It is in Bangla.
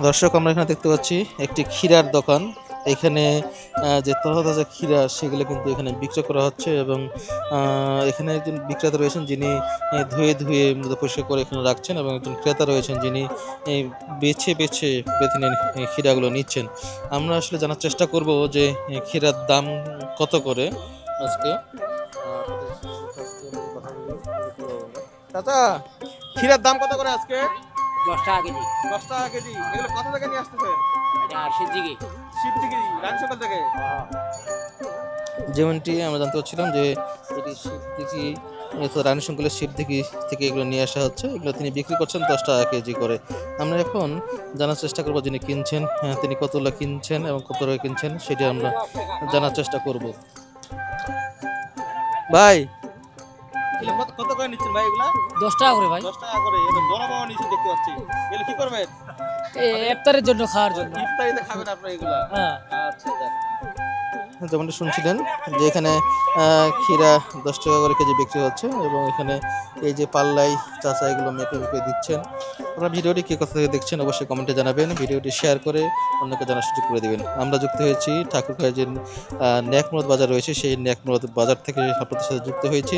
দর্শক, আমরা এখানে দেখতে পাচ্ছি একটি ক্ষীরার দোকান। এখানে যে তরতাজা ক্ষীরা সেগুলো কিন্তু এখানে বিক্রয় করা হচ্ছে এবং এখানে একজন বিক্রেতা রয়েছেন যিনি ধুয়ে ধুয়ে মূলত পরিষ্কার করে এখানে রাখছেন এবং একজন ক্রেতা রয়েছেন যিনি বেছে বেছে বেছে নিয়ে ক্ষীরাগুলো নিচ্ছেন। আমরা আসলে জানার চেষ্টা করব যে ক্ষীরার দাম কত করে আজকে। চাচা, ক্ষীরার দাম কত করে আজকে? 10 টাকা কেজি। 10 টাকা কেজি। এগুলো কোথা থেকে নিয়ে আসতেছেন? এটা সিদ্দিকি। শিবদিঘি, রানীশঙ্কর থেকে। যেমনটি আমরা জানতে পারছিলাম যে এটি শিবদিঘি, রানীশঙ্করের শিবদিঘি থেকে এগুলো নিয়ে আসা হচ্ছে। এগুলো তিনি বিক্রি করছেন 10 টাকা কেজি করে। আমরা এখন জানার চেষ্টা করব যিনি কিনছেন তিনি কতগুলো কিনছেন এবং কত টাকা কিনছেন সেটি আমরা জানার চেষ্টা করব। ভাই, এগুলো কত কত করে নিচ্ছেন ভাই? এগুলা 10 টাকা করে ভাই। 10 টাকা করে। এটা বড় বড় নিচে দেখতে পাচ্ছি। এগুলো কি করবেন? ইফতারের জন্য খাওয়ার জন্য। ইফতারিতে খাবেন আপনারা এগুলা? হ্যাঁ। আচ্ছা, যেমনটি শুনছিলেন যে এখানে ক্ষীরা 10 টাকা করে কেজি বিক্রি হচ্ছে এবং এখানে এই যে পাল্লাই চাচা এগুলো মেপে মেপে দিচ্ছেন। আপনারা ভিডিওটি কে কোথা থেকে দেখছেন অবশ্যই কমেন্টে জানাবেন। ভিডিওটি শেয়ার করে অন্যকে জানার সুযোগ করে দিবেন। আমরা যুক্ত হয়েছি ঠাকুরগাঁয়ের যে ন্যাকমরদ বাজার রয়েছে সেই ন্যাকমরদ বাজার থেকে আপনাদের সাথে যুক্ত হয়েছি।